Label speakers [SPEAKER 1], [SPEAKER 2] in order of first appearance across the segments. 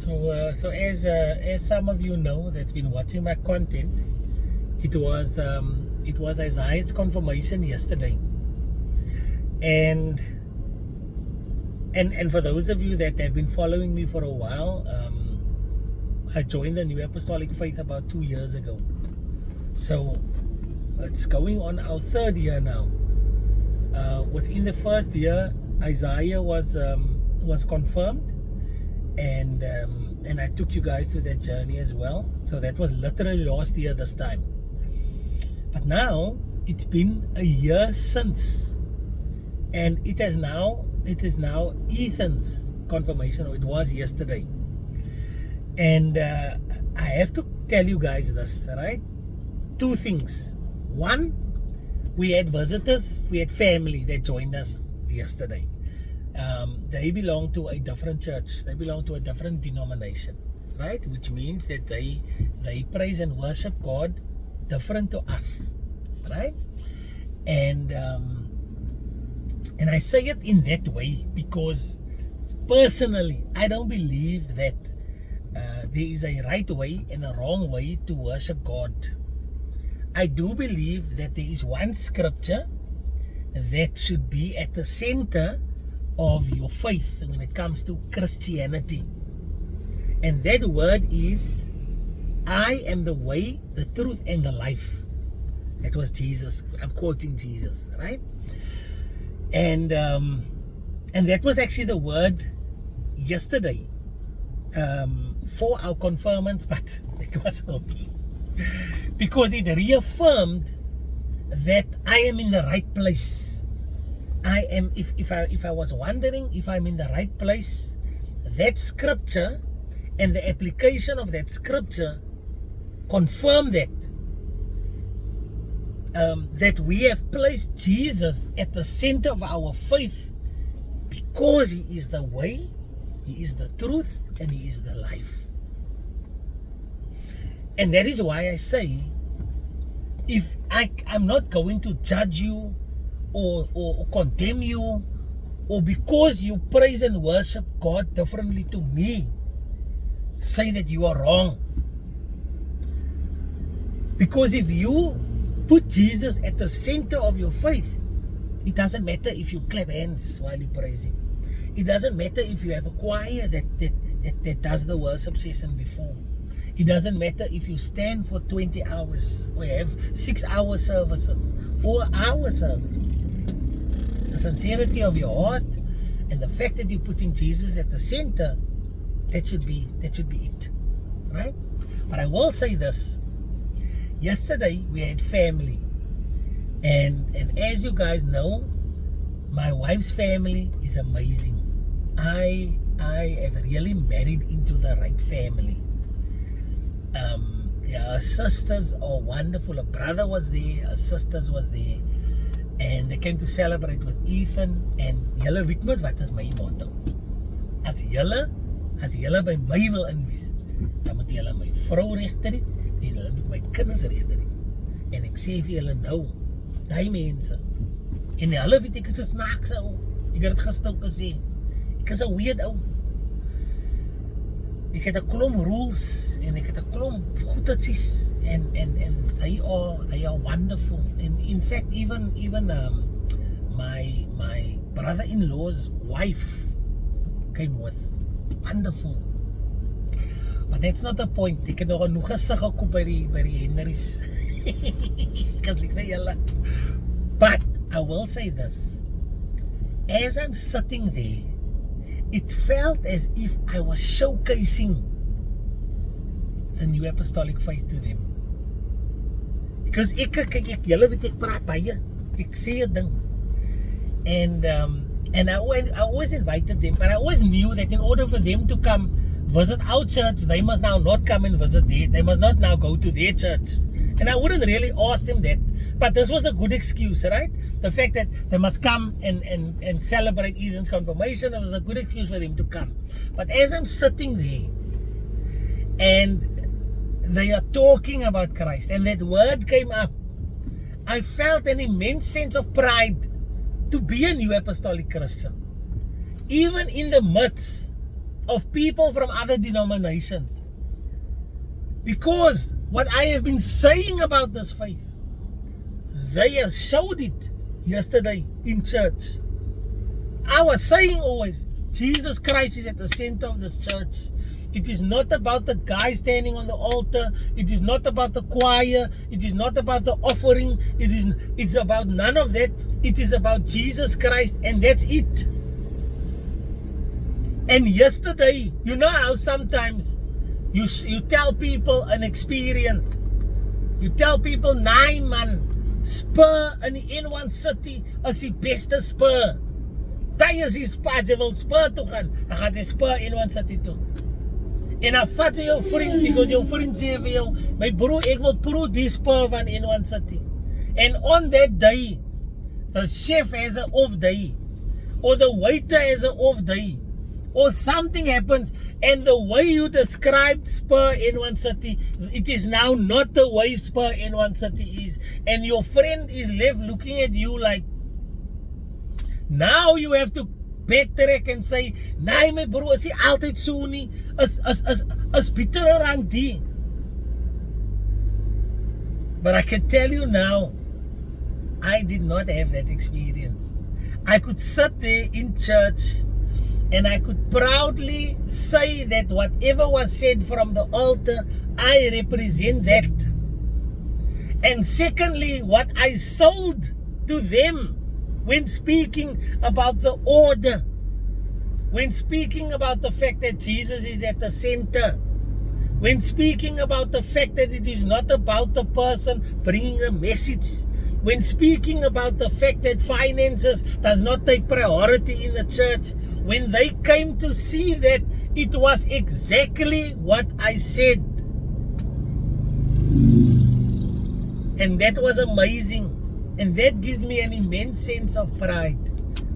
[SPEAKER 1] So as some of you know that's been watching my content, it was Isaiah's confirmation yesterday, and for those of you that have been following me for a while, I joined the New Apostolic Faith about 2 years ago. So it's going on our third year now. Within the first year, Isaiah was confirmed, and I took you guys through that journey as well. So that was literally last year this time. But now it's been a year since, and it is now Ethan's confirmation, or it was yesterday. And I have to tell you guys this, right? Two things. One, we had visitors, we had family that joined us yesterday. They belong to a different church, they belong to a different denomination, right? Which means that they praise and worship God different to us, right? And I say it in that way because personally I don't believe that there is a right way and a wrong way to worship God. I do believe that there is one scripture that should be at the center of your faith when it comes to Christianity. And that word is, I am the way, the truth, and the life. That was Jesus. I'm quoting Jesus, right? And that was actually the word yesterday for our confirmants, but it was for me. Because it reaffirmed that I am in the right place. I am, if I was wondering if I'm in the right place, that scripture and the application of that scripture confirm that we have placed Jesus at the center of our faith because he is the way, he is the truth, and he is the life. And that is why I say, if I'm not going to judge you or condemn you, or because you praise and worship God differently to me, say that you are wrong. Because if you put Jesus at the center of your faith, it doesn't matter if you clap hands while you praise him. It doesn't matter if you have a choir that does the worship session before. It doesn't matter if you stand for 20 hours or have 6-hour services or hour service. The sincerity of your heart and the fact that you're putting Jesus at the center, that should be it, right? But I will say this. Yesterday we had family, and as you guys know, my wife's family is amazing. I have really married into the right family. Her sisters are wonderful. Her brother was there, her sisters was there, and they came to celebrate with Ethan. And julle weet mos wat is my motto. As julle by my wil inwees, dan moet julle my vrou regter het en julle moet my kinders regter het. En ek sê vir julle nou, die mense, en hulle weet ek is 'n snaakse ou. Ek het dit gister ook gesê. Ek is 'n weird ou. Ek het 'n klomp rules en ek het 'n klomp goedetjies, and they are wonderful. And in fact, even my brother-in-law's wife came with. Wonderful. But that's not the point. Ek het nog genoeg gesig gekoop by die Henrys. But I will say this. As I'm sitting there, it felt as if I was showcasing the New Apostolic Faith to them. Because ek julle weet ek praat baie. Ek sê 'n ding. And I always invited them, but I always knew that in order for them to come visit our church, they must now not come and visit there. They must not now go to their church. And I wouldn't really ask them that. But this was a good excuse, right? The fact that they must come and celebrate Ethan's confirmation, it was a good excuse for them to come. But as I'm sitting there, and they are talking about Christ, and that word came up, I felt an immense sense of pride to be a New Apostolic Christian. Even in the midst of people from other denominations. Because what I have been saying about this faith, they have showed it yesterday in church. I was saying always, Jesus Christ is at the center of this church. It is not about the guy standing on the altar. It is not about the choir. It is not about the offering. It's about none of that. It is about Jesus Christ, and that's it. And yesterday, you know how sometimes you tell people an experience. You tell people, nee man, Spur in die N1 City is die beste Spur. Jy is die Spur, jy wil Spur toe gaan, dan gaan jy Spur N1 City toe. En dan vat jy jou vriend, because jou vriend sê vir jou, my broer, ek wil proe die Spur van N1 City. And on that day, the chef has an off day, or the waiter has an off day, or something happens, and the way you described Spur N1 City, it is now not the way Spur N1 City is, and your friend is left looking at you like, now you have to backtrack and say, nee my broer, is nie altyd so nie, is bitterer aan die. But I can tell you now, I did not have that experience. I could sit there in church and I could proudly say that whatever was said from the altar, I represent that. And secondly, what I sold to them when speaking about the order, when speaking about the fact that Jesus is at the center, when speaking about the fact that it is not about the person bringing a message, when speaking about the fact that finances does not take priority in the church, when they came to see that it was exactly what I said. And that was amazing. And that gives me an immense sense of pride.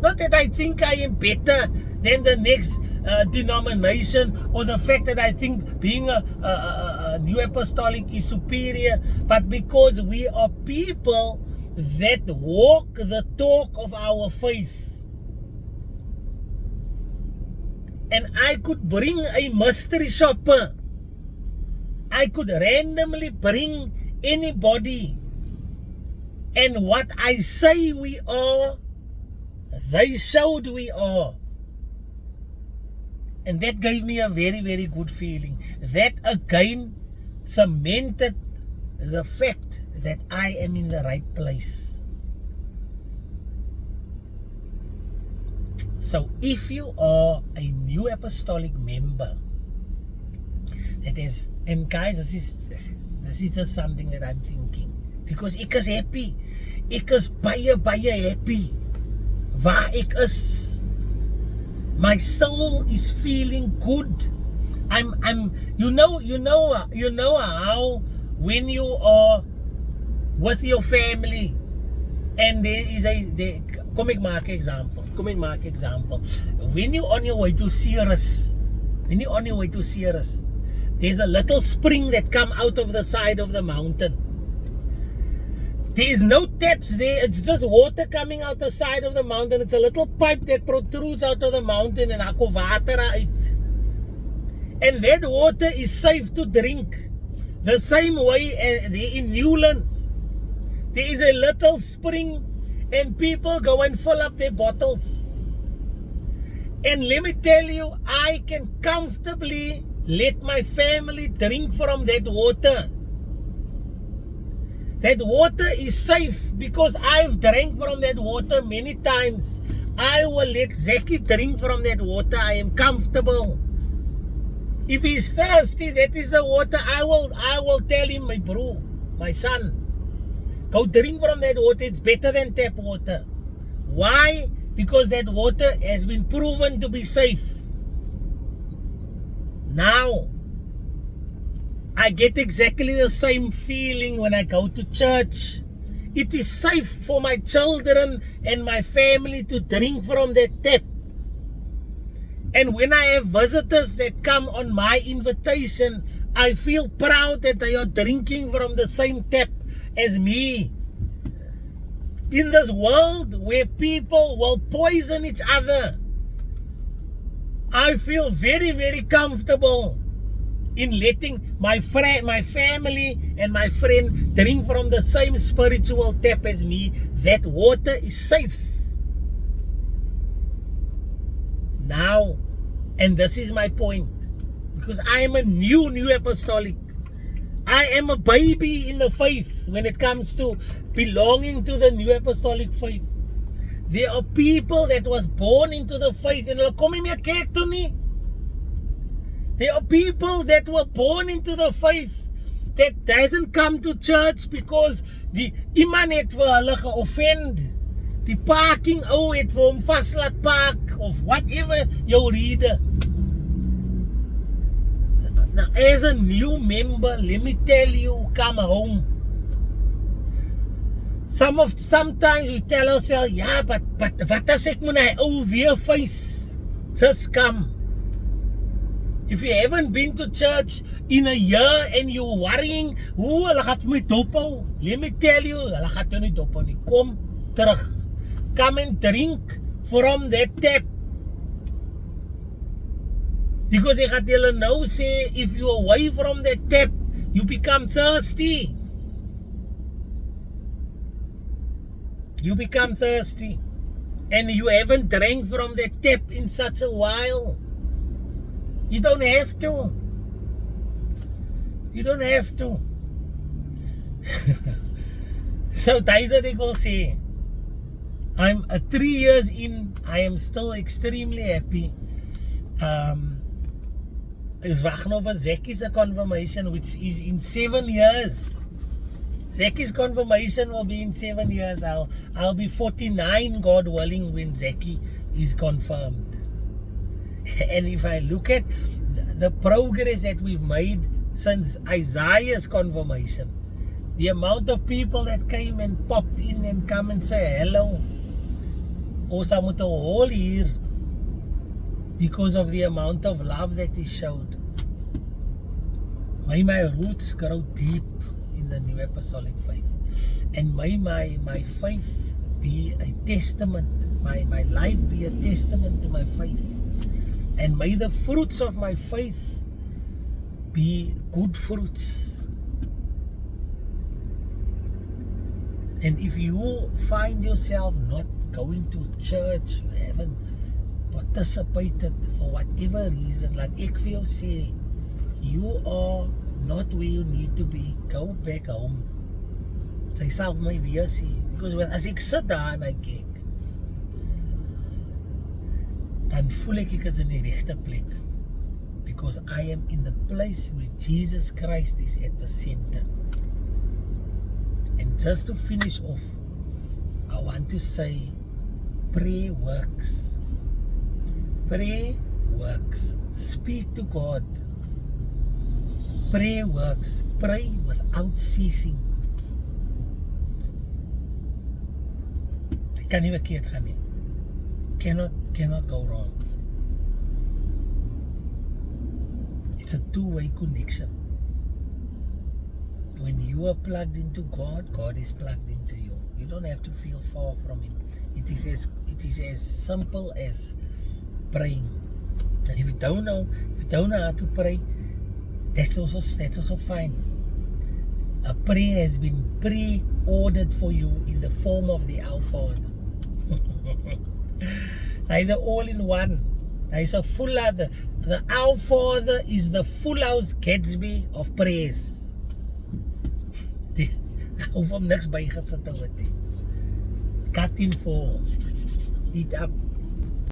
[SPEAKER 1] Not that I think I am better than the next denomination, or the fact that I think being a New Apostolic is superior, but because we are people that walk the talk of our faith. And I could bring a mystery shopper. I could randomly bring anybody. And what I say we are, they showed we are. And that gave me a very, very good feeling. That again cemented the fact that I am in the right place. So if you are a New Apostolic member, that is, and guys, this is just something that I'm thinking. Because ek is happy. Ek is baie happy. Waar ek is. My soul is feeling good. You know how when you are with your family and kom ek maak 'n example. When you're on your way to Ceres, there's a little spring that come out of the side of the mountain. There is no taps there, it's just water coming out the side of the mountain. It's a little pipe that protrudes out of the mountain en daar kom water uit. And that water is safe to drink. The same way there in Newlands. There is a little spring and people go and fill up their bottles. And let me tell you, I can comfortably let my family drink from that water. That water is safe because I've drank from that water many times. I will let Zeki drink from that water. I am comfortable. If he's thirsty, that is the water. I will tell him, my bro, my son, go drink from that water. It's better than tap water. Why? Because that water has been proven to be safe. Now, I get exactly the same feeling when I go to church. It is safe for my children and my family to drink from that tap. And when I have visitors that come on my invitation, I feel proud that they are drinking from the same tap as me. In this world where people will poison each other, I feel very, very comfortable in letting my family and my friend drink from the same spiritual tap as me. That water is safe. Now, and this is my point, because I am a new apostolic. I am a baby in the faith when it comes to belonging to the new apostolic faith. There are people that was born into the faith and hulle kom nie meer kerk toe nie. There are people that were born into the faith that doesn't come to church because die iemand het vir hulle geoffend. Die parking ou het vir hom vas laat park of whatever jou rede. Now, as a new member, let me tell you, come home. Sometimes we tell ourselves, yeah, but wat as ek moet hy ou weer face? Just come. If you haven't been to church in a year and you're worrying, hoe hulle gaan my dophou? Let me tell you, hulle gaan jou nie dophou nie. Kom terug. Come and drink from that tap. Because ek gaan julle nou sê, if you away from that tap, you become thirsty. You become thirsty. And you haven't drank from that tap in such a while. You don't have to. You don't have to. So that's what ek wil sê. I'm 3 years in. I am still extremely happy. Is wacht nou vir Zekkie's confirmation, which is in 7 years. Zekkie's confirmation will be in 7 years. I'll be 49, God willing, when Zekkie is confirmed. And if I look at the progress that we've made since Isaiah's confirmation, the amount of people that came and popped in and come and say hello, ons moet 'n hol hier, because of the amount of love that he showed. May my roots grow deep in the new apostolic faith, and may my faith be a testament, my life be a testament to my faith, and may the fruits of my faith be good fruits. And if you find yourself not going to church, you haven't participated for whatever reason, like ek vir jou sê, you are not where you need to be. Go back home. Sy sal my weer sê, because as ek sit daar en ek kyk, dan voel ek is in die regte plek, because I am in the place where Jesus Christ is at the center. And just to finish off, I want to say, pray works. Pray works. Speak to God. Pray works. Pray without ceasing. Kan nie verkeerd gaan nie. Cannot go wrong. It's a two-way connection. When you are plugged into God, God is plugged into you. You don't have to feel far from Him. It is as simple as praying. And if you don't know how to pray, that's also fine. A prayer has been pre-ordered for you in the form of the Our Father. There is an all-in-one. There is a full other. The Our Father is the Full House Gatsby of prayers. Hoef om niks bygesit te word nie. Cut in 4. Eat up.